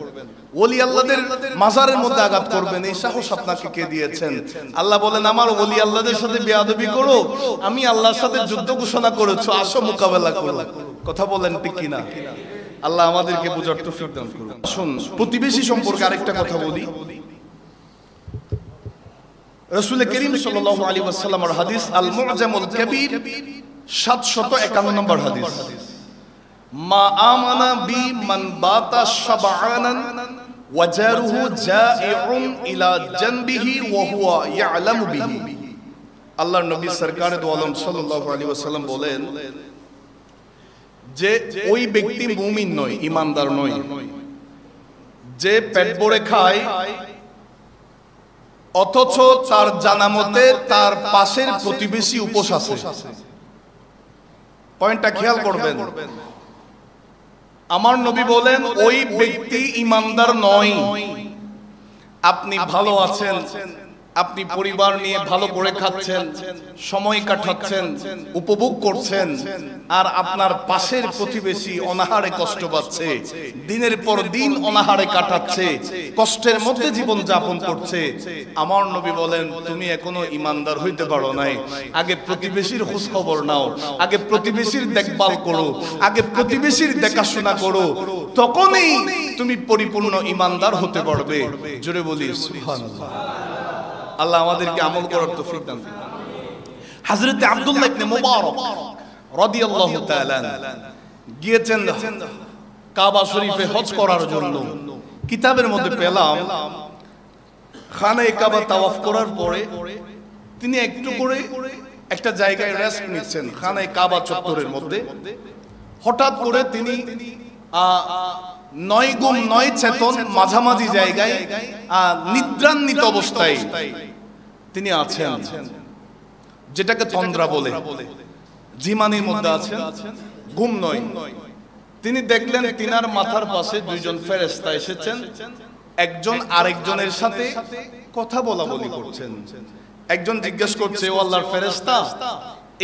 ওলি আল্লাহদের মাজারের মধ্যে আঘাত করবেন, এই সাহস আপনাকে কে দিয়েছেন? আল্লাহ বলেন আমার ওলি আল্লাহদের সাথে বেয়াদবি করো, আমি আল্লাহর সাথে যুদ্ধ ঘোষণা করেছো, আসো মোকাবেলা করো। কথা বলেন ঠিক কিনা? আল্লাহ আমাদেরকে বুঝার তৌফিক দান করুন। শুন, প্রতিবেশী সম্পর্কে আরেকটা কথা বলি। রাসূল করিম সাল্লাল্লাহু আলাইহি ওয়াসাল্লামের হাদিস আল মুআজামুল কবীর 751 নম্বর হাদিস, মা আমানা বি মান বাতা শাবআনান ওয়া জারুহু জাইউন ইলা জানবিহি ওয়া হুয়া ইয়ালামু বিহি। আল্লাহর নবী সরকারে দু আলম সাল্লাল্লাহু আলাইহি ওয়াসাল্লাম বলেন যে ওই ব্যক্তি মুমিন নয়, ঈমানদার নয়, যে পেট ভরে খায় অথচ তার জানামতে তার পাশের প্রতিবেশী উপোস আছে। পয়েন্টটা খেয়াল করবেন। আমার নবী বলেন ওই ব্যক্তি ঈমানদার নয়। আপনি ভালো আছেন, আপনি পরিবার নিয়ে ভালো করে খাচ্ছেন, সময় কাটাচ্ছেন, উপভোগ করছেন, আর আপনার পাশের প্রতিবেশী অনাহারে কষ্ট পাচ্ছে, দিনের পর দিন অনাহারে কাটাচ্ছে, কষ্টের মধ্যে জীবন যাপন করছে। আমার নবী বলেন তুমি এখনো ঈমানদার হইতে পারো নাই। আগে প্রতিবেশীর খোঁজ খবর নাও, আগে প্রতিবেশীর দেখভাল করো, আগে প্রতিবেশীর দেখাশোনা করো, তখনই তুমি পরিপূর্ণ ঈমানদার হতে পারবে। জোরে বলি সুবহানাল্লাহ। আল্লাহ আমাদেরকে আমল করার তৌফিক দান করুন। হযরত আব্দুল্লাহ ইবনে মুবারক রাদিয়াল্লাহু তাআলা গিয়েছেন কাবা শরীফে হজ করার জন্য। কিতাবের মধ্যে পেলাম খানায়ে কাবা তাওয়াফ করার পরে তিনি একটু করে একটা জায়গায় রেস্ট নিচ্ছেন খানায়ে কাবা চত্বরের মধ্যে। হঠাৎ করে তিনি নয় গুম নয় চেতন মাঝামাঝি জায়গায় নিদ্রান্বিত অবস্থায় তিনি আছেন, যেটাকে তন্দ্রা বলে, জিমানির মধ্যে আছেন, ঘুম নয়। তিনি দেখলেন তিনার মাথার পাশে দুইজন ফেরেশতা এসেছেন, একজন আরেকজনের সাথে কথা বলা বলি করছেন। একজন জিজ্ঞেস করছে, ও আল্লাহর ফেরেশতা,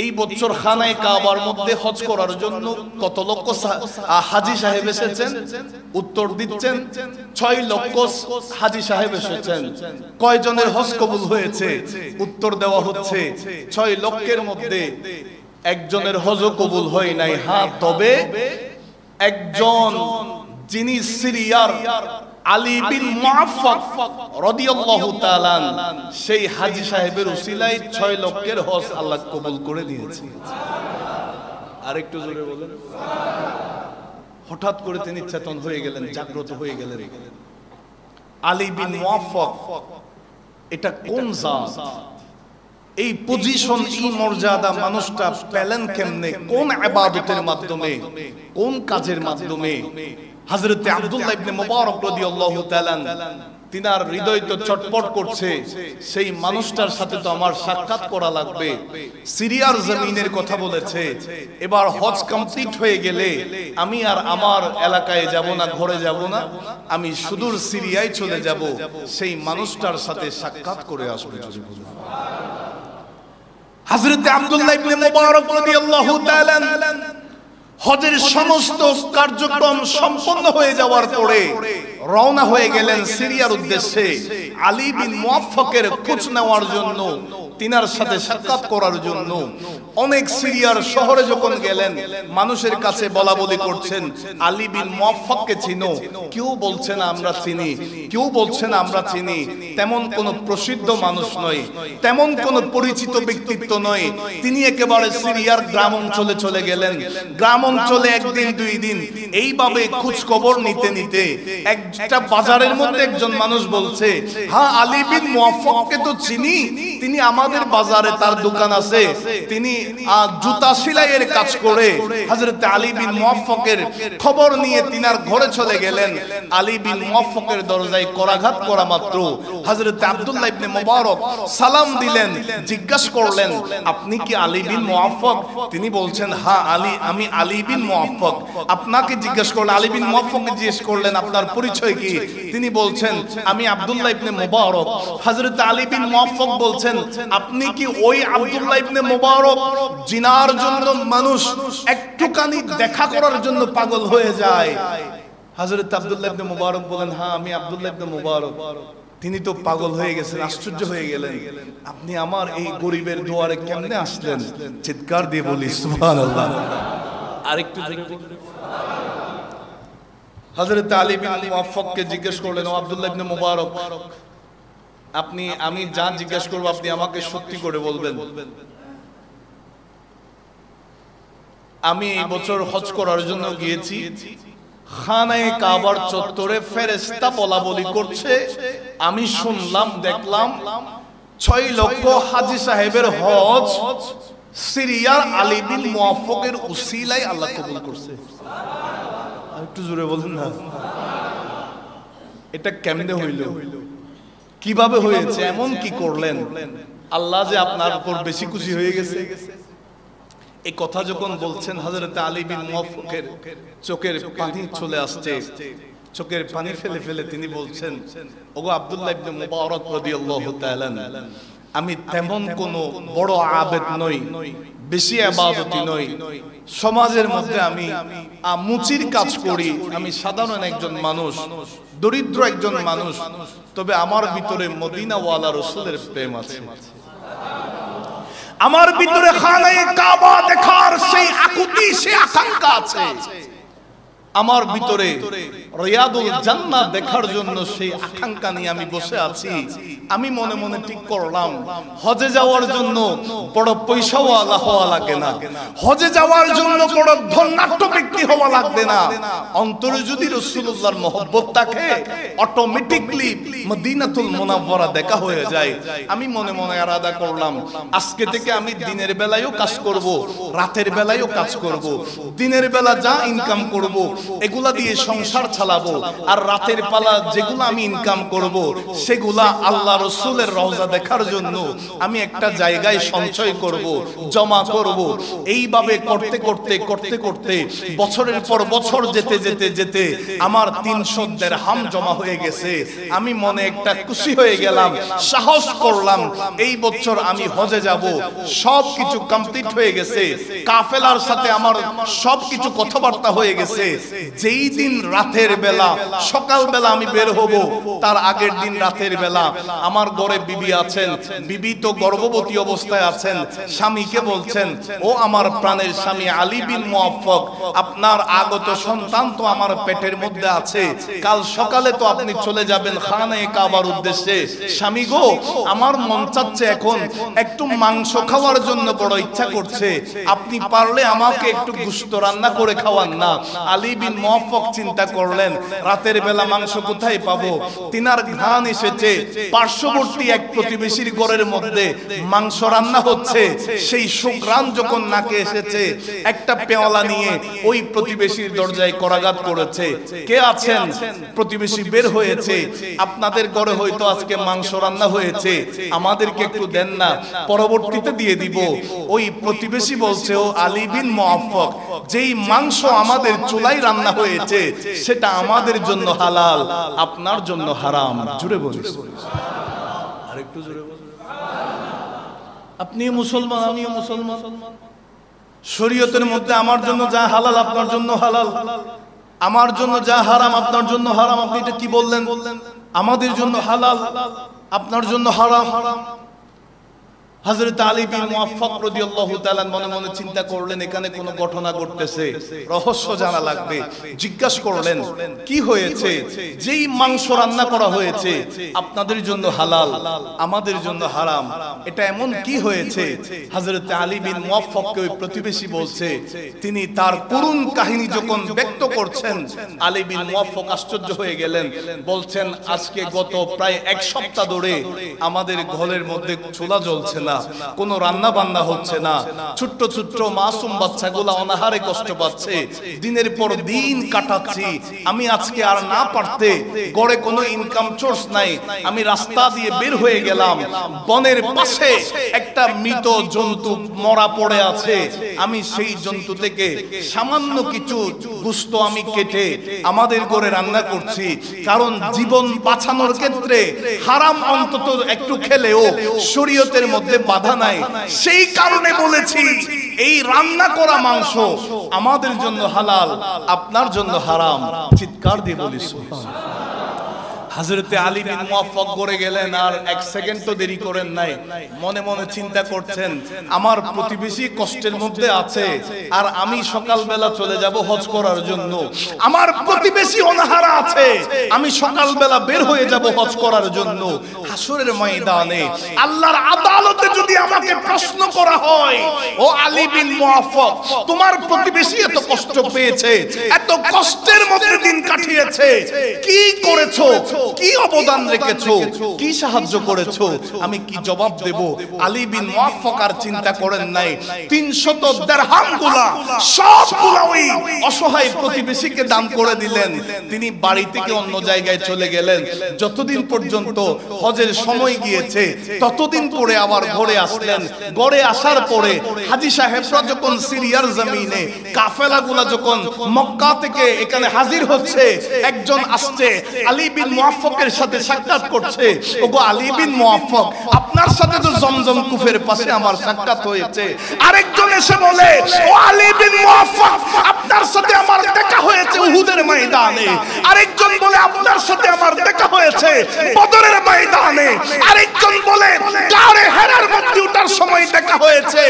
এই বছর খানায়ে কাবার মধ্যে হজ করার জন্য কত লক্ষ হাজী সাহেব এসেছেন? উত্তর দিচ্ছেন 6 লক্ষ হাজী সাহেব এসেছেন। কয়জনের হজ কবুল হয়েছে? উত্তর দেওয়া হচ্ছে 6 লক্ষের মধ্যে একজনের হজ কবুল হয় নাই। হ্যাঁ, তবে একজন যিনি সিরিয়ার আলী বিন মুআফফাক রাদিয়াল্লাহু তাআলা সেই হাজী সাহেবের উসিলায় 6 লক্ষের হজ আল্লাহ কবুল করে দিয়েছে। আরেকটু জোরে বলেন। হঠাৎ করে তিনি চেতন হয়ে গেলেন, জাগ্রত হয়ে গেলেন। আলী বিন মুআফফাক এটা কোন জাত? এই পজিশন, এই মর্যাদা মানুষটা পেলেন কেমনে? কোন ইবাদতের মাধ্যমে, কোন কাজের মাধ্যমে? হযরত আব্দুল্লাহ ইবনে মুবারক রাদিয়াল্লাহু তাআলা তিনার হৃদয় তো চটপট করছে, সেই মানুষটার সাথে তো আমার সাক্ষাৎ করা লাগবে। সিরিয়ার জমিনের কথা বলেছে, এবার হজ কমপ্লিট হয়ে গেলে আমি আর আমার এলাকায় যাব না, ঘরে যাব না, আমি সুদূর সিরিয়ায় চলে যাব, সেই মানুষটার সাথে সাক্ষাৎ করে আসবে। হযরত আব্দুল্লাহ ইবনে মুবারক রাদিয়াল্লাহু তাআলা হজের সমস্ত কার্যক্রম সম্পন্ন হয়ে যাওয়ার পরে রওনা হয়ে গেলেন সিরিয়ার উদ্দেশ্যে, আলী বিন মুআফফাকের খোঁজ নেওয়ার জন্য, তিনার সাথে সাক্ষাৎ করার জন্য। অনেক সিরিয়ার শহরে যখন গেলেন, মানুষের কাছে বলা বলি করছেন, আলী বিন মুআফফাককে চিনো? কেউ বলছেন আমরা চিনি, কেউ বলছেন আমরা চিনি। তেমন কোন প্রসিদ্ধ মানুষ নয়, তেমন কোন পরিচিত ব্যক্তিত্ব নয়। তিনি একেবারে সিরিয়ার গ্রাম অঞ্চলে চলে গেলেন। গ্রাম অঞ্চলে একদিন দুই দিন এইভাবে খোঁজ খবর নিতে নিতে একটা বাজারের মধ্যে একজন মানুষ বলছে, হ্যাঁ আলী বিন মুআফফাককে তো চিনি, তিনি আমার আমাদের বাজারে তার দোকান আছে, তিনি জুতা সেলাইয়ের কাজ করে হযরত আলী বিন মুওয়াফফাকের খবর নিয়ে তিনার ঘরে চলে গেলেন। আলী বিন মুওয়াফফাকের দরজায় করাঘাত করা মাত্র হযরত আব্দুল্লাহ ইবনে মুবারক সালাম দিলেন, জিজ্ঞাসা করলেন আপনি কি আলী বিন মুওয়াফফাক? তিনি বলছেন হ্যাঁ আলী, আমি আলী বিন মুওয়াফফাক। আপনাকে জিজ্ঞাসা করলেন, আলী বিন মুওয়াফফাককে জিজ্ঞেস করলেন আপনার পরিচয় কি? তিনি বলছেন আমি আব্দুল্লাহ ইবনে মুবারক। হযরত আলী বিন মুওয়াফফাক বলছেন আপনি কি ওই আব্দুল্লাহ ইবনে মুবারক জিনার জন্য মানুষ একটুখানি দেখা করার জন্য পাগল হয়ে যায়? হযরত আব্দুল্লাহ ইবনে মুবারক বলেন হ্যাঁ আমি আব্দুল্লাহ ইবনে মুবারক। তিনি তো পাগল হয়ে গেছেন, আশ্চর্য হয়ে গেলেন, আপনি আমার এই গরিবের দুয়ারে কেমনে আসলেন? চিৎকার দিয়ে বলি সুবহানাল্লাহ। আরেকটু হযরত আলী বিন মুওয়াফফাককে জিজ্ঞেস করলেন ও আব্দুল্লাহ ইবনে মুবারক, আপনি আমি যা জিজ্ঞেস করব আপনি আমাকে সত্যি করে বলবেন। আমি এই বছর হজ করার জন্য গিয়েছি, খানায়ে কাবার চত্বরে ফেরেশতা বলাবলি করছে, আমি শুনলাম দেখলাম 6 লক্ষ হাজী সাহেবের হজ সিরিয়ার আলী বিন মুওয়াফফাকের উসিলায় আল্লাহ কবুল করছে। একটু জোরে বলুন না, এটা কেমনে হইল? কিভাবে হয়েছে? এমন কি করলেন? আল্লাহ যে আপনার উপর বেশি খুশি হয়ে গেছে। এই কথা যখন বলছেন হযরত আলী বিন মুওয়াফফাকের চোখের পানি চলে আসছে, চোখের পানি ফেলে ফেলে তিনি বলছেন ওগো আব্দুল্লাহ ইবনে মুবারক রাদিয়াল্লাহু তাআলা, আমি তেমন কোনো বড় আবেদ নই, বেশি ইবাদতি নই, সমাজের মধ্যে আমি মুচির কাজ করি, আমি সাধারণ একজন মানুষ, দরিদ্র একজন মানুষ, তবে আমার ভিতরে মদিনাওয়ালা রাসূলের প্রেম আছে, আমার ভিতরে খানায়ে কাবা দেখার সেই আকুতি, সেই আকাঙ্ক্ষা আছে, আমার ভিতরে রিয়াদুল জান্নাত দেখার জন্য সেই আকাঙ্ক্ষা নিয়ে আমি বসে আছি। আমি মনে মনে ঠিক করলাম হজে যাওয়ার জন্য বড় পয়সাওয়ালা হওয়া লাগে না, হজে যাওয়ার জন্য বড় ধনাঢ্য ব্যক্তি হওয়া লাগবে না, অন্তরে যদি রাসূলুল্লাহর মহব্বত থাকে অটোমেটিকলি মদিনাতুল মুনাওয়ারা দেখা হয়ে যায়। আমি মনে মনে ইরাদা করলাম আজকে থেকে আমি দিনের বেলায়ও কাজ করব, রাতের বেলায়ও কাজ করব, দিনের বেলা যা ইনকাম করব এগুলা দিয়ে সংসার চালাবো, আর রাতের পালা যেগুলো আমি ইনকাম করব সেগুলা আল্লাহ রাসূলের রওজা দেখার জন্য আমি একটা জায়গায় সঞ্চয় করব, জমা করব। এইভাবে করতে করতে করতে করতে বছরের পর বছর যেতে যেতে যেতে আমার 300 দিরহাম জমা হয়ে গেছে। আমি মনে একটা খুশি হয়ে গেলাম, সাহস করলাম এই বছর আমি হজে যাব। সব কিছু কমপ্লিট হয়ে গেছে, কাফেলার সাথে আমার সব কিছু কথাবার্তা হয়ে গেছে। যেই দিন রাতের বেলা, সকাল বেলা আমি বের হব, তার আগের দিন রাতের বেলা আমার ঘরে বিবি আছেন, বিবি তো গর্ভবতী অবস্থায় আছেন, স্বামীকে বলছেন ও আমার প্রাণের স্বামী আলী বিন মুওয়াফফাক, আপনার আগত সন্তান তো আমার পেটের মধ্যে আছে, কাল সকালে তো আপনি চলে যাবেন খানায়ে কাবার উদ্দেশ্যে। স্বামী গো, আমার মন চাচ্ছে এখন একটু মাংস খাওয়ার জন্য বড় ইচ্ছা করছে, আপনি পারলে আমাকে একটু গোশত রান্না করে খাওয়ান না। আলী বিন মুওয়াফফাক চিন্তা করলেন রাতের বেলা মাংস কোথায় পাবো? তিনার ঘ্রাণ এসেছে, পার্শ্ববর্তী এক প্রতিবেশীর ঘরের মধ্যে মাংস রান্না হচ্ছে, সেই সুঘ্রাণ যখন নাকে এসেছে একটা পেয়ালা নিয়ে ওই প্রতিবেশীর দরজায় করাঘাত করেছে। কে আছেন? প্রতিবেশী বের হয়েছে, আপনাদের ঘরে হয়তো আজকে মাংস রান্না হয়েছে, আমাদেরকে একটু দেন না, পরবর্তীতে দিয়ে দিব। ওই প্রতিবেশী বলছে ও আলী বিন মুওয়াফফাক, যেই মাংস আমাদের চুলায় রান্না হয়েছে সেটা আমাদের জন্য হালাল, আপনার জন্য হারাম। জুড়ে বলিস, আরেকটু জুড়ে বল। আপনি মুসলমান, আমিও মুসলমান, শরীয়তের মধ্যে আমার জন্য যা হালাল আপনার জন্য হালাল, আমার জন্য যা হারাম আপনার জন্য হারাম। আপনি এটা কি বললেন? আমাদের জন্য হালাল, আপনার জন্য হারাম। হযরত আলী বিন মুওয়াফফাক রাদিয়াল্লাহু তাআলা মনে মনে চিন্তা করলেন এখানে কোনো ঘটনা ঘটতেছে, রহস্য জানা লাগবে। জিজ্ঞাসা করলেন কি হয়েছে? যেই মাংস রান্না করা হয়েছে আপনাদের জন্য হালাল, আমাদের জন্য হারাম, এটা এমন কি হয়েছে? হযরত আলী বিন মুওয়াফফাককে ওই প্রতিবেশী বলছে, তিনি তার করুণ কাহিনী যখন ব্যক্ত করছেন আলী বিন মুওয়াফফাক আশ্চর্য হয়ে গেলেন। বলছেন আজকে গত প্রায় 1 সপ্তাহ ধরে আমাদের ঘরের মধ্যে চুলা জ্বলছে না, না, কোনো রান্না বান্না হচ্ছে না, ছোট্ট ছোট্ট মাসুম বাচ্চাগুলা অনাহারে কষ্ট পাচ্ছে, দিনের পর দিন কাটাচ্ছি। আমি আজকে আর না পারতে গড়ে কোনো ইনকাম সোর্স নাই, আমি রাস্তা দিয়ে বের হয়ে গেলাম, বনের পাশে একটা মৃত জন্তু মরা পড়ে আছে, আমি সেই জন্তু থেকে সামান্য কিছু গোশত আমি কেটে আমাদের ঘরে রান্না করছি, কারণ জীবন বাঁচানোর ক্ষেত্রে হারাম অন্তত একটু খেলেও শরীয়তের মধ্যে বাধা নাই। সেই কারণে বলেছি এই রান্না করা মাংস আমাদের জন্য হালাল, আপনার জন্য হারাম। চিৎকার দিয়ে বলি সুবহানাল্লাহ। হযরতে আলী বিন মুওয়াফফাক করে গেলেন, আর এক সেকেন্ড তো দেরি করেন নাই। মনে মনে চিন্তা করছেন, আমার প্রতিবেশী কষ্টের মধ্যে আছে, আর আমি সকালবেলা চলে যাব হজ করার জন্য। আমার প্রতিবেশী অনাহারা আছে, আমি সকালবেলা বের হয়ে যাব হজ করার জন্য। হাসরের ময়দানে আল্লাহর আদালতে যদি আমাকে প্রশ্ন করা হয়, ও আলী বিন মুওয়াফফাক, তোমার প্রতিবেশী এত কষ্ট পেয়েছে, এত কষ্টের মধ্যে দিন কাটিয়েছে, কি করেছো, কি অবদান রেখেছো, কি সাহায্য করেছো, আমি কি জবাব দেব? আলী বিন মুওয়াফফাক আর চিন্তা করেন নাই, 300 দিরহামগুলা সবগুলা ওই অসহায় প্রতিবেশীকে দান করে দিলেন। তিনি বাড়ি থেকে অন্য জায়গায় চলে গেলেন। যতদিন পর্যন্ত হজের সময় গিয়েছে ততদিন পরে আবার ঘরে আসলেন। ঘরে আসার পরে হাজী সাহেবরা যখন সিরিয়ার জমিনে কাফেলাগুলা যখন মক্কা থেকে এখানে হাজির হচ্ছে, একজন আসছে আলী বিন মুওয়াফফাকের সাথে সাক্ষাৎ করছে। ওগো আলী বিন মুওয়াফফাক, আপনার সাথে তো জমজম কূপের পাশে আমার সাক্ষাৎ হয়েছে। আরেকজন এসে বলে, ও আলী বিন মুওয়াফফাক, আপনার সাথে আমার দেখা হয়েছে উহুদের ময়দানে। আরেকজন বলে, আপনার সাথে আমার দেখা হয়েছে বদরের ময়দানে। আরেকজন বলে, গারে হেরার মধ্যে ওঠার সময় দেখা হয়েছে।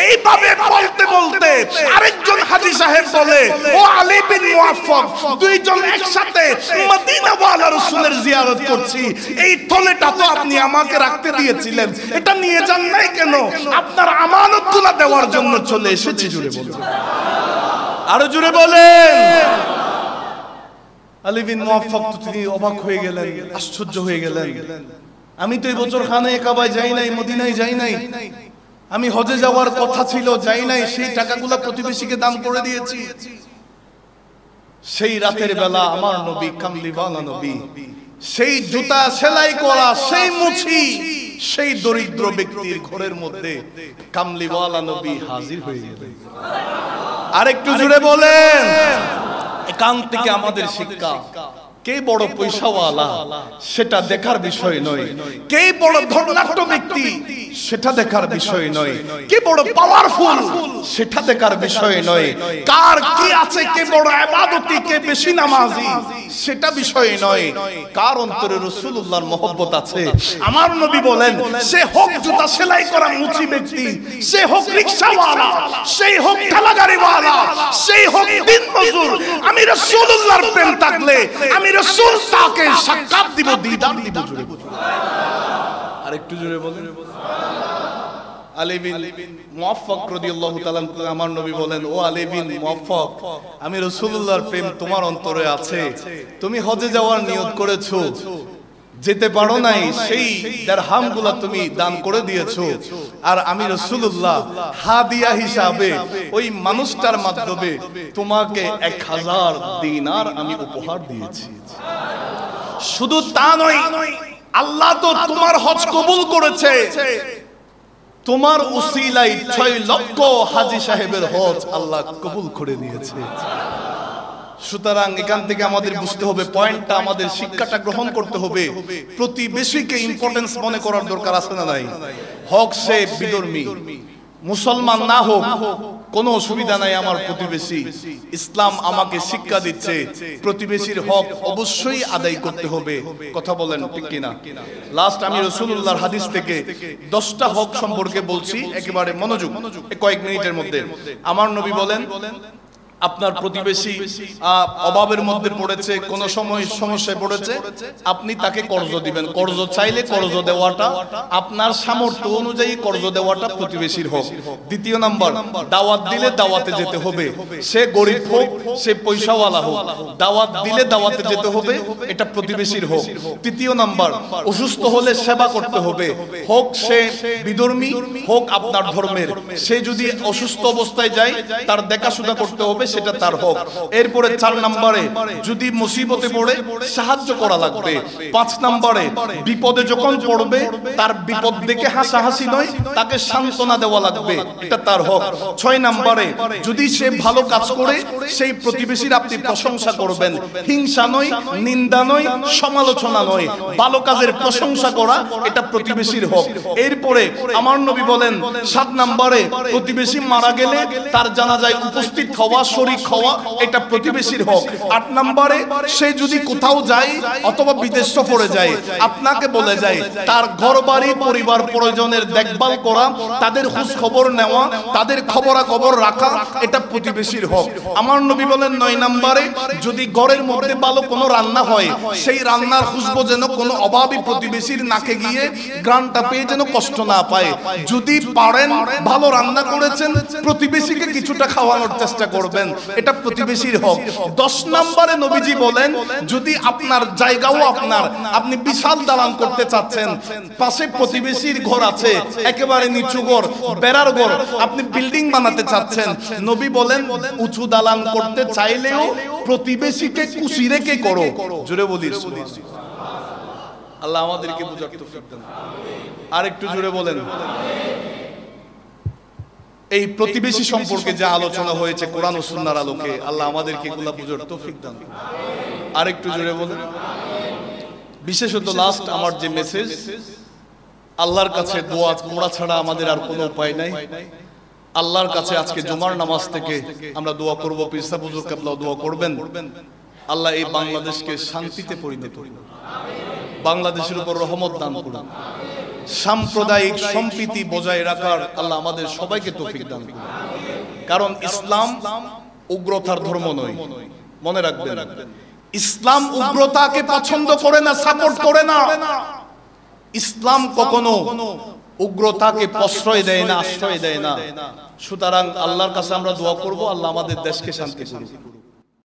এইভাবে বলতে বলতে আরেকজন হাজী সাহেব বলে, ও আলী বিন মুওয়াফফাক, দুইজন একসাথে মদিনা ওয়ালা রাসূলের জিয়ারত করছি। এই থলেটা তো আপনি আমাকে রাখতে দিয়েছিলেন, এটা নিয়ে যান নাই কেন? আপনার আমানতগুলো দেওয়ার জন্য চলে এসেছি। জুড়ে বলুন, আরো জুড়ে বলেন। আলী বিন মুওয়াফফাক তো তিনি অবাক হয়ে গেলেন, আশ্চর্য হয়ে গেলেন। আমি তো এই বছর খানায়ে কাবায় যাই নাই, মদিনায় যাই নাই, আমি হজে যাওয়ার কথা ছিল, যাই নাই, সেই টাকাগুলো প্রতিবেশীকে দান করে দিয়েছি। সেই রাতের বেলা আমার নবী, কামলিওয়ালা নবী, সেই জুতা সেলাই করা, সেই মুছি, সেই দরিদ্র ব্যক্তির ঘরের মধ্যে কামলিওয়ালা নবী হাজির হয়ে গেলেন। আরেকটু জুড়ে বলেন। এখান থেকে আমাদের শিক্ষা, কে বড় পয়সাওয়ালা সেটা দেখার বিষয় নয়, কে বড় ধনাঢ্য ব্যক্তি সেটা দেখার বিষয় নয়, কে বড় পাওয়ারফুল সেটা দেখার বিষয় নয়, কার কি আছে, কে বড় ইবাদতি, কে বেশি নামাজি সেটা বিষয় নয়, কার অন্তরে রাসূলুল্লাহর মহব্বত আছে। আমার নবী বলেন, সে হোক জুতা সেলাই করা মুচি ব্যক্তি, সে হোক রিকশাওয়ালা, সেই হোক ঠেলাগাড়িওয়ালা, সেই হোক দিনমজুর, আমি রাসূলুল্লাহর প্রেম থাকলে আমি রাসূল তাকে সাক্ষাৎ দিব, দিদার দিব। জুড়ে আরেকটু জুড়ে বলেন। আলী বিন মুওয়াফফাক রাদিয়াল্লাহু তাআলা আমার নবী বলেন, ও আলী বিন মুওয়াফফাক, আমি রাসূলুল্লাহর প্রেম তোমার অন্তরে আছে, তুমি হজে যাওয়ার নিয়ত করেছো, যেতে পারো নাই, সেই দিরহামগুলো তুমি দান করে দিয়েছো, আর আমি রাসূলুল্লাহ হাদিয়া হিসাবে ওই মানুষটার মাধ্যমে তোমাকে 1000 দিনার আমি উপহার দিয়েছি। শুধু তা নয়, আল্লাহ তো তোমার হজ কবুল করেছে, তোমার উসিলায় 6 লক্ষ হাজী সাহেবের হজ আল্লাহ কবুল করে নিয়েছে। সুতরাং এখান থেকে আমাদের বুঝতে হবে, পয়েন্টটা, আমাদের শিক্ষাটা গ্রহণ করতে হবে। প্রতিবেশীকে ইম্পর্টেন্স মনে করার দরকার আছে না নাই? হক সে বিধর্মী, মুসলমান না হোক, কোনো অসুবিধা নাই, আমার প্রতিবেশী। ইসলাম আমাকে শিক্ষা দিচ্ছে প্রতিবেশীর হক অবশ্যই আদায় করতে হবে। কথা বলেন ঠিক কিনা? লাস্ট আমি রাসূলুল্লাহর হাদিস থেকে 10টা হক সম্পর্কে বলছি, একেবারে মনোযোগ, কয়েক মিনিটের মধ্যে। আমার নবী বলেন, আপনার প্রতিবেশী অভাবের মধ্যে পড়েছে, কোন সময় সমস্যায় পড়েছে, আপনি তাকে কর্জ দিবেন। কর্জ চাইলে কর্জ দেওয়াটা আপনার সামর্থ্য অনুযায়ী কর্জ দেওয়াটা প্রতিবেশীর হক। দ্বিতীয় নাম্বার, দাওয়াত দিলে দাওয়াতে যেতে হবে, সে গরিব হোক সে পয়সাওয়ালা হোক, দাওয়াত দিলে দাওয়াতে যেতে হবে, এটা প্রতিবেশীর হক। তৃতীয় নাম্বার, অসুস্থ হলে সেবা করতে হবে, হোক সে বিধর্মী হোক আপনার ধর্মের, সে যদি অসুস্থ অবস্থায় যায় তার দেখাশোনা করতে হবে, সেটা তার হক। এরপরে 4 নম্বরে, যদি মুসিবতে পড়ে সাহায্য করা লাগবে। 5 নম্বরে, বিপদে যখন পড়বে তার বিপদ দেখে হাসাহাসি নয়, তাকে সান্ত্বনা দেওয়া লাগবে, এটা তার হক। 6 নম্বরে, যদি সে ভালো কাজ করে সেই প্রতিবেশীর আপনি প্রশংসা করবেন, হিংসা নয়, নিন্দা নয়, সমালোচনা নয়, ভালো কাজের প্রশংসা করা, এটা প্রতিবেশীর হক। এরপরে আমার নবী বলেন 7 নম্বরে, প্রতিবেশী মারা গেলে তার জানাজায় উপস্থিত হওয়া, শরীক হওয়া, এটা প্রতিবেশীর হক। 8 নম্বরে, সে যদি কোথাও যায় অথবা বিদেশ সফরে যায়, আপনাকে বলে যায়, তার ঘরবাড়ি পরিবার পরিজনের দেখভাল করা, তাদের খোঁজ খবর নেওয়া, তাদের খবরাখবর রাখা, এটা প্রতিবেশীর হক। আমার নবী বলেন 9 নম্বরে, যদি ঘরের মধ্যে ভালো কোনো রান্না হয়, সেই রান্নার খুশবু যেন কোনো অভাবী প্রতিবেশীর নাকে গিয়ে গ্রানটা পেয়ে যেন কষ্ট না পায়। যদি পারেন ভালো রান্না করেছেন, প্রতিবেশীকে কিছুটা খাওয়ানোর চেষ্টা করবেন, এটা প্রতিবেশীর হক। 10 নম্বরে নবীজি বলেন, যদি আপনার জায়গাও আপনি বিশাল দালান করতে চাচ্ছেন, পাশে প্রতিবেশীর ঘর আছে, একেবারে নিচু ঘর, বেড়ার ঘর, আপনি বিল্ডিং বানাতে চাচ্ছেন, নবী বলেন উঁচু দালান করতে চাইলেও প্রতিবেশীকে খুশি রেখে করো। জোরে বলি আল্লাহ আমাদেরকে বুঝার তৌফিক দান। আর একটু জোরে বলেন। এই প্রতিবেশী সম্পর্কে যে আলোচনা হয়েছে কোরআন ও সুন্নাহর আলোকে, আল্লাহ আমাদেরকে এগুলা বুঝার তৌফিক দান। আর একটু জোরে বলেন। বিশেষত লাস্ট আমার যে মেসেজ, আল্লাহর কাছে দোয়া করা ছাড়া আমাদের আর কোনো উপায় নাই। আল্লাহর কাছে আজকে জুমার নামাজ থেকে আমরা দোয়া করব, পীর সাহেব হুজুর কেবলা দোয়া করবেন, আল্লাহ এই বাংলাদেশকে শান্তিতে পরিণত করুন, বাংলাদেশের উপর রহমত দান করুন, সাম্প্রদায়িক সম্প্রীতি বজায় রাখার আল্লাহ আমাদের সবাইকে তৌফিক দান করুন। কারণ ইসলাম উগ্রতার ধর্ম নয়, মনে রাখবেন। ইসলাম উগ্রতাকে পছন্দ করে না, সাপোর্ট করে না। ইসলাম কখনো উগ্রতাকে প্রশ্রয় দেয় না, আশ্রয় দেয় না। সুতরাং আল্লাহর কাছে আমরা দোয়া করব, আল্লাহ আমাদের দেশকে শান্তি করুন।